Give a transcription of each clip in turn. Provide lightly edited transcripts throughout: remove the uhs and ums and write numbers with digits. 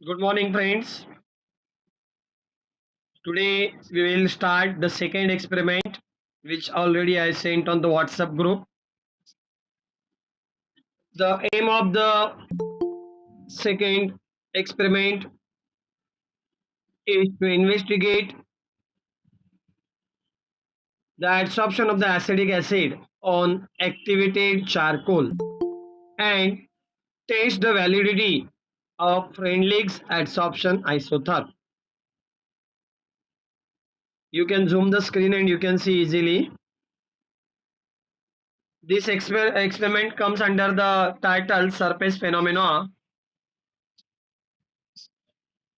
Good morning, friends. Today we will start the second experiment, which already I sent on the WhatsApp group. The aim of the second experiment is to investigate the adsorption of the acetic acid on activated charcoal and test the validity of Freundlich's adsorption isotherm. You can zoom the screen and you can see easily. This experiment comes under the title surface phenomena.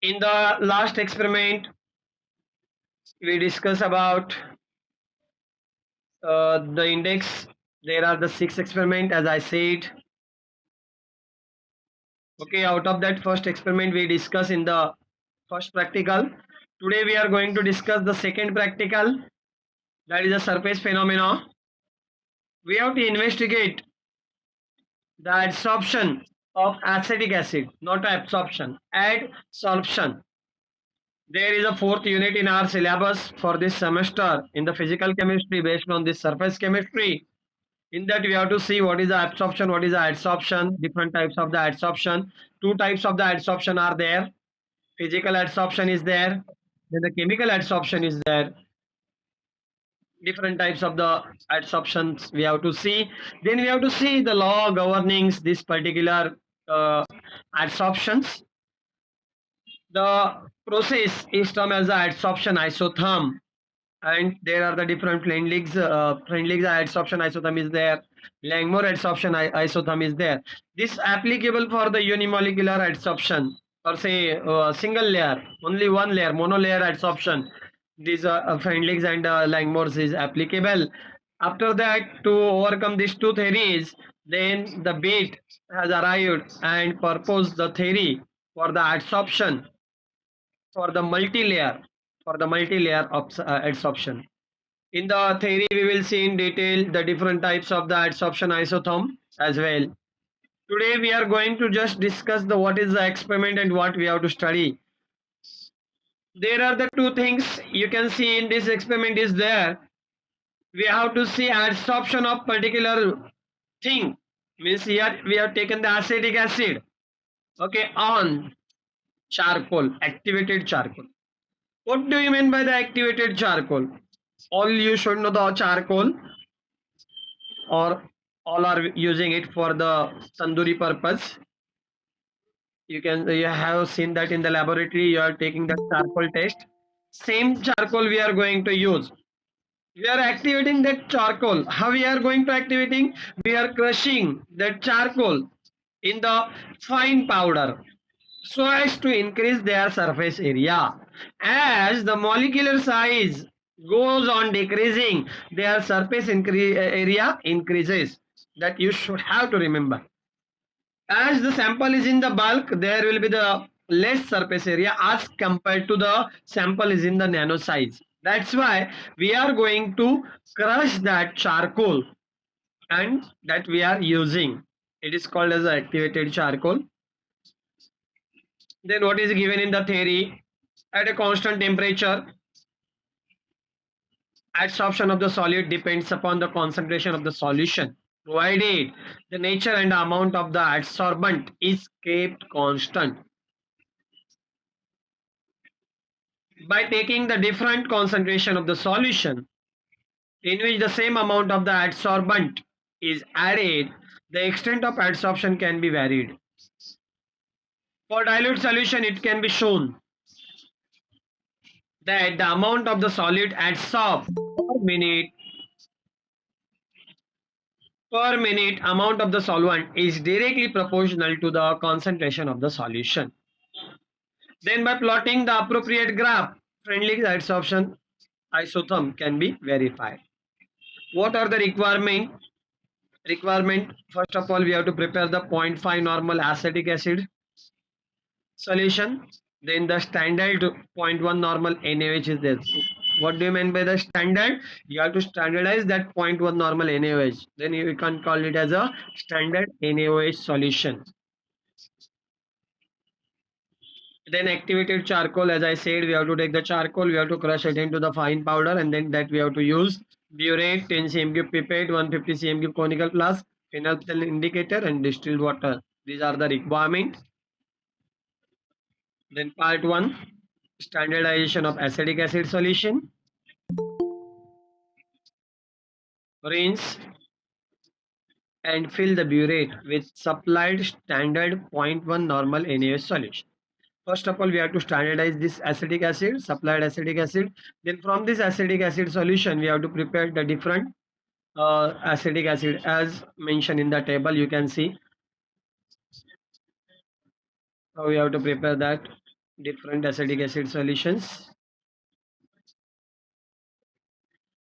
In the last experiment, we discuss about the index. There are the six experiment, as I said. Okay, out of that first experiment, we discuss in the first practical. Today, we are going to discuss the second practical, that is a surface phenomena. We have to investigate the adsorption of acetic acid, not absorption, adsorption. There is a fourth unit in our syllabus for this semester in the physical chemistry based on this surface chemistry. In that we have to see what is the absorption, what is the adsorption, different types of the adsorption. Two types of the adsorption are there. Physical adsorption is there, then the chemical adsorption is there. Different types of the adsorptions we have to see. Then we have to see the law governing this particular adsorptions. The process is termed as the adsorption isotherm, and there are the different Freundlich's adsorption isotherm is there, Langmuir adsorption isotherm is there. This applicable for the unimolecular adsorption, or say single layer, only one layer, monolayer adsorption. These Freundlich's and Langmuir's is applicable. After that, to overcome these two theories, then the Bate has arrived and proposed the theory for the adsorption, for the multi-layer, adsorption. In the theory, we will see in detail the different types of the adsorption isotherm as well. Today, we are going to just discuss the what is the experiment and what we have to study. There are the two things you can see in this experiment is there. We have to see adsorption of particular thing. Means here we have taken the acetic acid, okay, on charcoal, activated charcoal. What do you mean by the activated charcoal? All you should know the charcoal, or all are using it for the tandoori purpose. You have seen that in the laboratory you are taking the charcoal test. Same charcoal we are going to use. We are activating that charcoal. How we are going to activating? We are crushing that charcoal in the fine powder so as to increase their surface area. As the molecular size goes on decreasing, their area increases. That you should have to remember. As the sample is in the bulk, there will be the less surface area as compared to the sample is in the nano size. That's why we are going to crush that charcoal, and that we are using. It is called as activated charcoal. Then what is given in the theory? At a constant temperature, adsorption of the solid depends upon the concentration of the solution, provided the nature and amount of the adsorbent is kept constant. By taking the different concentration of the solution in which the same amount of the adsorbent is added, the extent of adsorption can be varied. For dilute solution, it can be shown that the amount of the solid adsorbed per minute amount of the solvent is directly proportional to the concentration of the solution. Then by plotting the appropriate graph, Freundlich's adsorption isotherm can be verified. What are the requirement? First of all, we have to prepare the 0.5 normal acetic acid solution. Then the standard 0.1 normal NaOH is there. What do you mean by the standard? You have to standardize that 0.1 normal NaOH. Then you can call it as a standard NaOH solution. Then activated charcoal, as I said, we have to take the charcoal, we have to crush it into the fine powder, and then that we have to use burette, 10 cm cube pipette, 150 cm cube conical flask, phenolphthalein indicator, and distilled water. These are the requirement. Then part 1, standardization of acetic acid solution. Rinse and fill the burette with supplied standard zero point 0.1 normal NaOH solution. First of all, we have to standardize this acetic acid, supplied acetic acid. Then from this acetic acid solution, we have to prepare the different acetic acid as mentioned in the table. You can see how we have to prepare that different acetic acid solutions.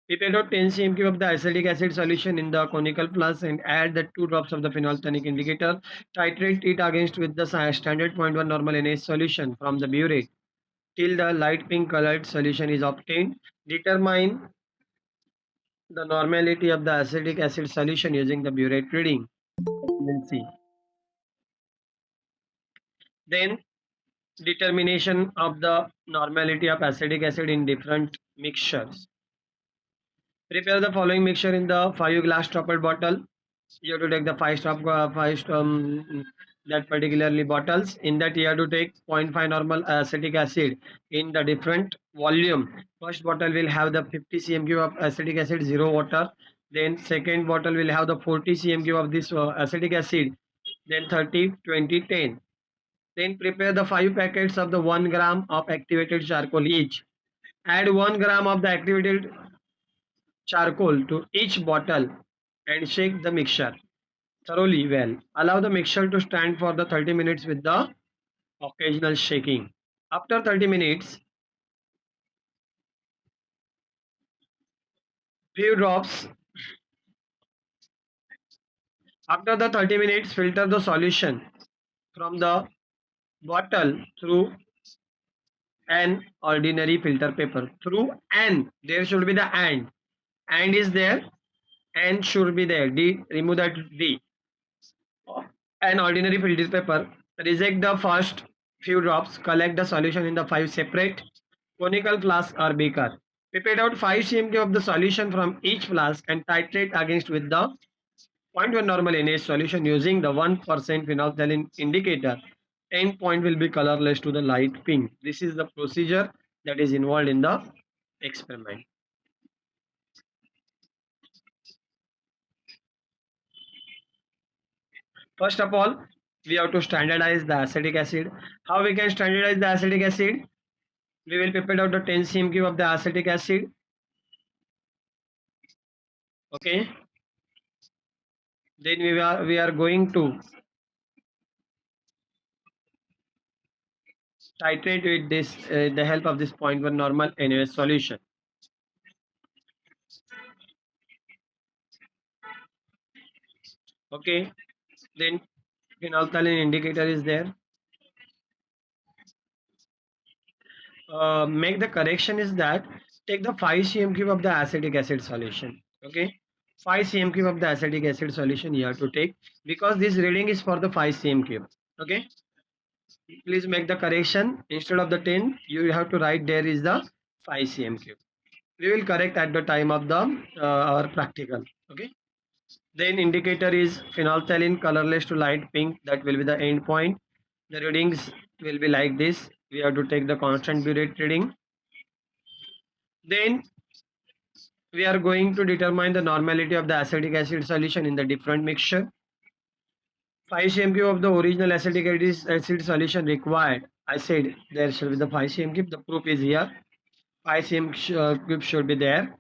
Prepare out 10 cm cube of the acetic acid solution in the conical flask and add the 2 drops of the phenolphthalein indicator. Titrate it against with the standard zero point 0.1 normal NaOH solution from the burette till the light pink colored solution is obtained. Determine the normality of the acetic acid solution using the burette reading. We'll see. Then determination of the normality of acetic acid in different mixtures. Prepare the following mixture in the 5 glass topper bottle. You have to take the 5 that particularly bottles. In that you have to take 0.5 normal acetic acid in the different volume. First bottle will have the 50 cm cube of acetic acid, 0 water. Then second bottle will have the 40 cm cube of this acetic acid. Then 30, 20, 10. Then prepare the 5 packets of the 1 gram of activated charcoal each. Add 1 gram of the activated charcoal to each bottle and shake the mixture thoroughly well. Allow the mixture to stand for the 30 minutes with the occasional shaking. After 30 minutes, few drops. After the 30 minutes, filter the solution from the bottle through an ordinary filter paper. Through an, there should be the and is there, and should be there. D, remove that D. An ordinary filter paper. Reject the first few drops. Collect the solution in the 5 separate conical flask or beaker. Pipette out 5 cm of the solution from each flask and titrate against with the 0.1 normal NaOH solution using the 1% phenolphthalein indicator. End point will be colorless to the light pink. This is the procedure that is involved in the experiment. First of all, we have to standardize the acetic acid. How we can standardize the acetic acid? We will pipette out the 10 cm cube of the acetic acid. Okay. Then we are going to titrate with this the help of this 0.1 normal NaOH solution. Okay. Then phenolphthalein indicator is there. Make the correction is that take the 5 cm cube of the acetic acid solution. Okay, 5 cm cube of the acetic acid solution you have to take because this reading is for the 5 cm cube. Okay, please make the correction. Instead of the 10 you have to write there is the 5 cm cube. We will correct at the time of the our practical. Okay, then indicator is phenolphthalein colorless to light pink. That will be the end point. The readings will be like this. We have to take the constant burette reading. Then we are going to determine the normality of the acetic acid solution in the different mixture. 5 cm cube of the original acetic acid solution required. I said there should be the 5 cm cube. The proof is here. 5 cm cube should be there.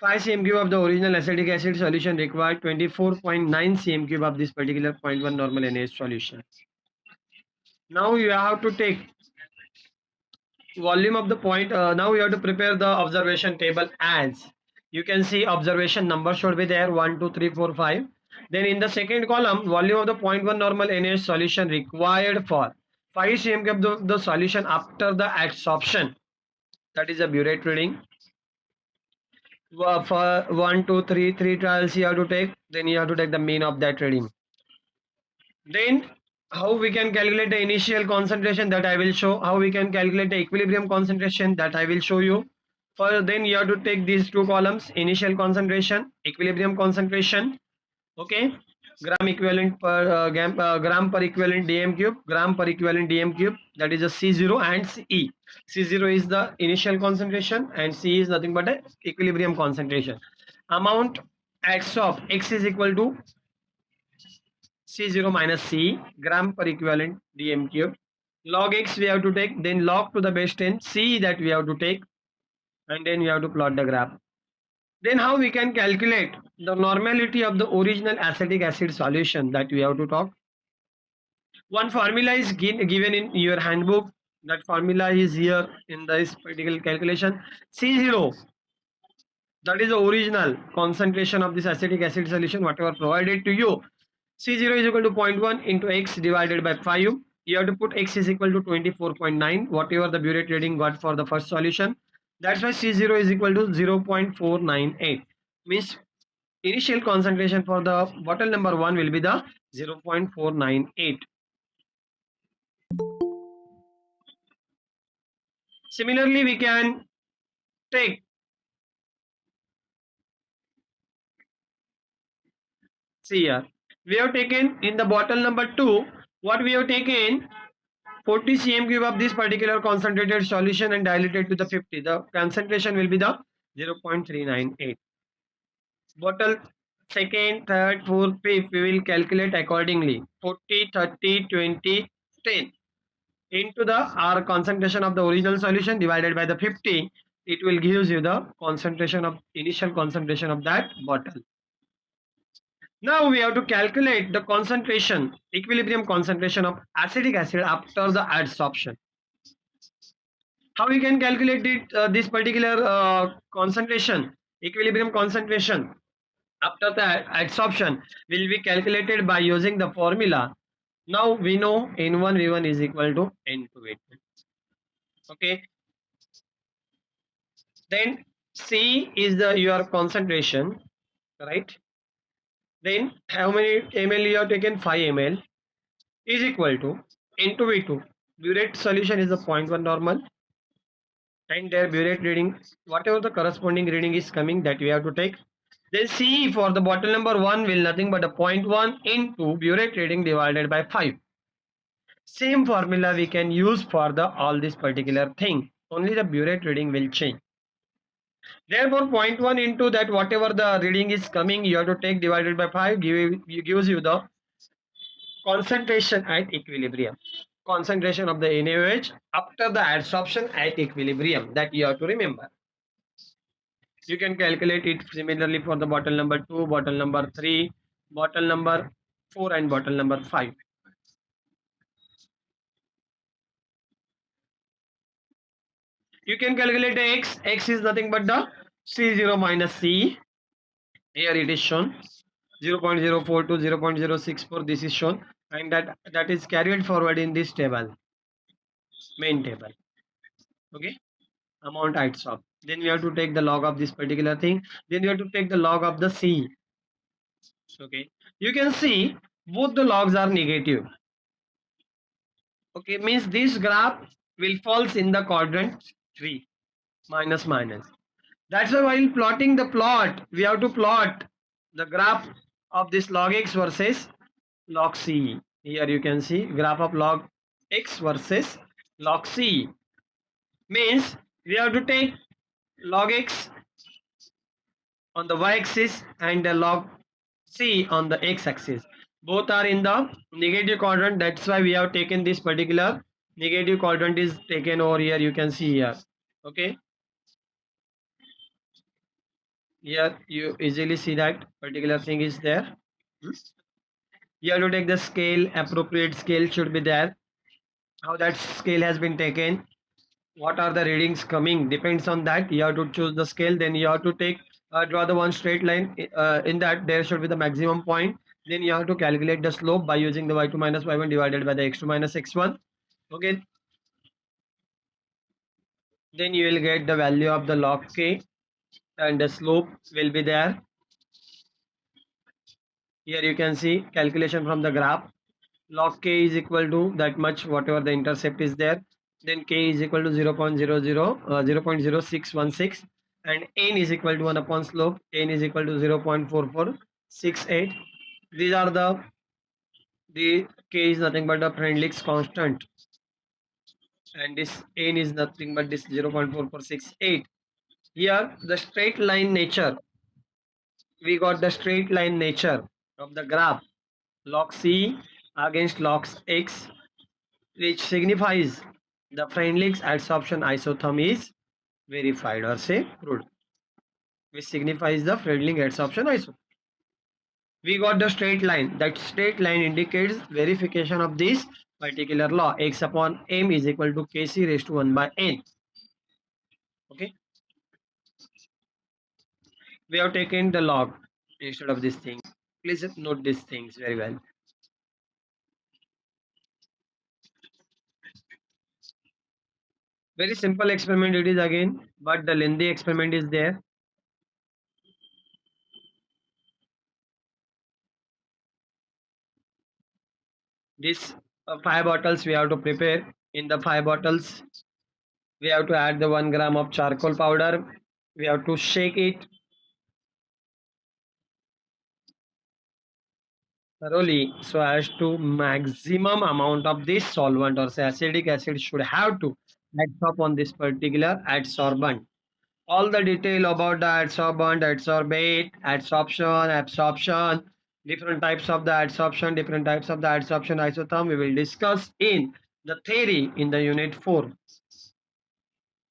5 cm cube of the original acetic acid solution required 24.9 cm cube of this particular 0.1 normal NaOH solution. Now you have to take volume of the point. Now we have to prepare the observation table as you can see observation number should be there 1 2 3 4 5. Then in the second column volume of the 0.1 normal NaOH solution required for 5 cm of the solution after the adsorption, that is a burette reading. For 1 2 3 trials you have to take, then you have to take the mean of that reading. Then How we can calculate the initial concentration, that I will show. How we can calculate the equilibrium concentration, that I will show you. For then you have to take these two columns: initial concentration, equilibrium concentration. Okay, gram equivalent per gram per equivalent dm cube, gram per equivalent dm cube, that is a C0 and C. C0 is the initial concentration and C is nothing but a equilibrium concentration. Amount at stop X is equal to C0 minus C, gram per equivalent dm cube. Log X we have to take, then log to the base 10 C that we have to take, and then we have to plot the graph. Then how we can calculate the normality of the original acetic acid solution, that we have to talk. One formula is given in your handbook. That formula is here in this particular calculation. C0, that is the original concentration of this acetic acid solution, whatever provided to you. C0 is equal to 0.1 into X divided by 5. You have to put X is equal to 24.9, whatever the burette reading got for the first solution. That's why C0 is equal to 0.498. Means initial concentration for the bottle number 1 will be the 0.498. Similarly, we can take, see here, we have taken in the bottle number 2, what we have taken 40 cm cube of this particular concentrated solution and diluted to the 50. The concentration will be the 0.398. Bottle second, third, fourth, fifth, we will calculate accordingly. 40, 30, 20, 10 into the R concentration of the original solution divided by the 50. It will gives you the concentration of initial concentration of that bottle. Now we have to calculate the concentration, equilibrium concentration of acetic acid after the adsorption. How we can calculate it, this particular concentration, equilibrium concentration after the adsorption will be calculated by using the formula. Now we know N1 V1 is equal to N2 V2. Okay. Then C is the your concentration, right? Then how many ml you have taken? 5 ml is equal to N2 V2. Burette solution is the 0.1 normal, and their burette reading, whatever the corresponding reading is coming, that we have to take. Then C for the bottle number 1 will nothing but a 0.1 into burette reading divided by 5. Same formula we can use for the all this particular thing. Only the burette reading will change. Therefore, 0.1 into that whatever the reading is coming, you have to take divided by 5, gives you the concentration at equilibrium. Concentration of the NaOH after the adsorption at equilibrium, that you have to remember. You can calculate it similarly for the bottle number 2, bottle number 3, bottle number 4 and bottle number 5. You can calculate the X. X is nothing but the C0 minus C. Here it is shown 0.04 to 0.064. This is shown, and that is carried forward in this table, main table. Okay, amount adsorb. Then we have to take the log of this particular thing. Then we have to take the log of the C. Okay, you can see both the logs are negative. Okay, means this graph will falls in the quadrant 3, minus minus. That's why while plotting the plot, we have to plot the graph of this log X versus log C. Here you can see graph of log X versus log C. Means we have to take log X on the y-axis and the log C on the x-axis. Both are in the negative quadrant. That's why we have taken this particular negative quadrant is taken over here. You can see here. Okay. Here you easily see that particular thing is there. You have to take the scale. Appropriate scale should be there. How that scale has been taken, what are the readings coming, depends on that. You have to choose the scale. Then you have to take draw the one straight line. In that there should be the maximum point. Then you have to calculate the slope by using the y2 minus y1 divided by the x2 minus x1. Okay, then you will get the value of the log k, and the slope will be there. Here you can see calculation from the graph. log k is equal to that much whatever the intercept is there, then k is equal to 0.0616, and n is equal to 1 upon slope, n is equal to 0.4468. These are the k is nothing but the Freundlich's constant, and this n is nothing but this 0.4468. Here the straight line nature, we got the straight line nature of the graph log c against log x, which signifies the Freundlich's adsorption isotherm is verified or say proved, which signifies the Freundlich adsorption isotherm. We got the straight line. That straight line indicates verification of this particular law. X upon m is equal to kc raised to 1 by n. Okay, we have taken the log instead of this thing. Please note these things very well. Very simple experiment it is again, but the lengthy experiment is there. This 5 bottles we have to prepare. In the 5 bottles, we have to add the 1 gram of charcoal powder. We have to shake it thoroughly so as to maximum amount of this solvent or say acetic acid should have to adsorb on this particular adsorbent. All the detail about the adsorbent, adsorbate, absorption, different types of the adsorption, different types of the adsorption isotherm we will discuss in the theory in the unit 4.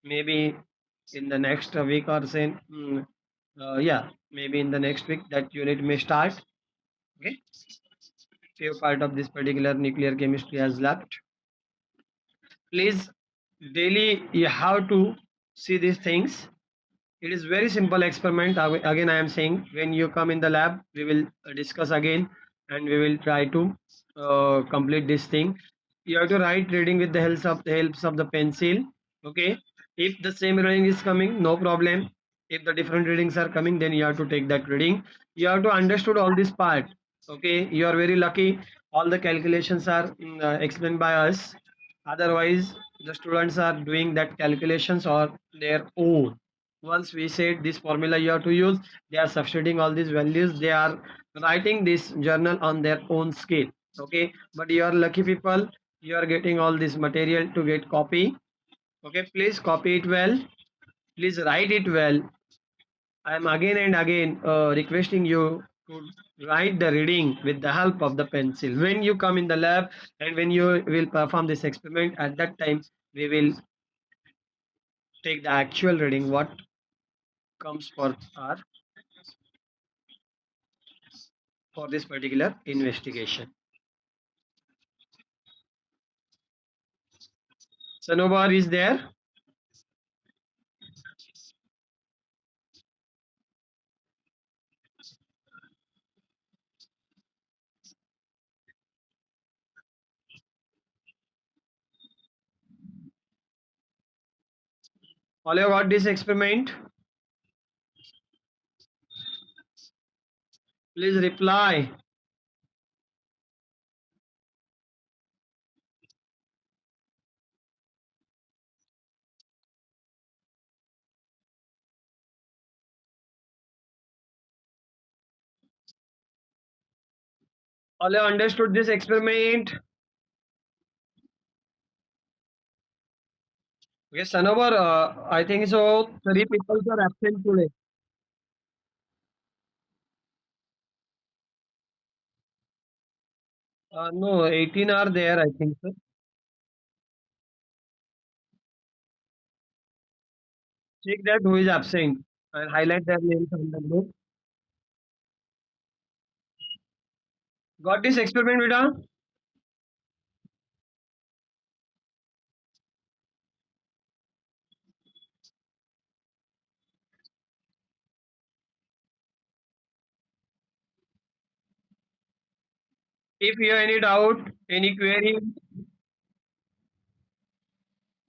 Maybe in the next week or say, yeah, maybe in the next week that unit may start. Okay, few part of this particular nuclear chemistry has left. Please, daily you have to see these things. It is very simple experiment. Again, I am saying when you come in the lab, we will discuss again and we will try to complete this thing. You have to write reading with the helps of the pencil. Okay. If the same reading is coming, no problem. If the different readings are coming, then you have to take that reading. You have to understood all this part. Okay. You are very lucky. All the calculations are explained by us. Otherwise, the students are doing that calculations on their own. Once we said this formula you have to use, they are substituting all these values, they are writing this journal on their own scale. Okay, but you are lucky people, you are getting all this material to get copy. Okay, please copy it well, please write it well. I am again and again requesting you to write the reading with the help of the pencil when you come in the lab, and when you will perform this experiment, at that time we will take the actual reading what comes for this particular investigation. Sanobar is there. All you got this experiment? Please reply. All you understood this experiment? Okay, Sanobar, I think so. 3 people are absent today. No, 18 are there, I think so. Check that who is absent and highlight their names on the group. Got this experiment, Vida? If you have any doubt, any query,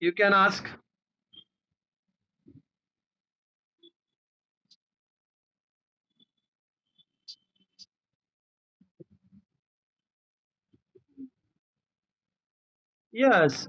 you can ask. Yes.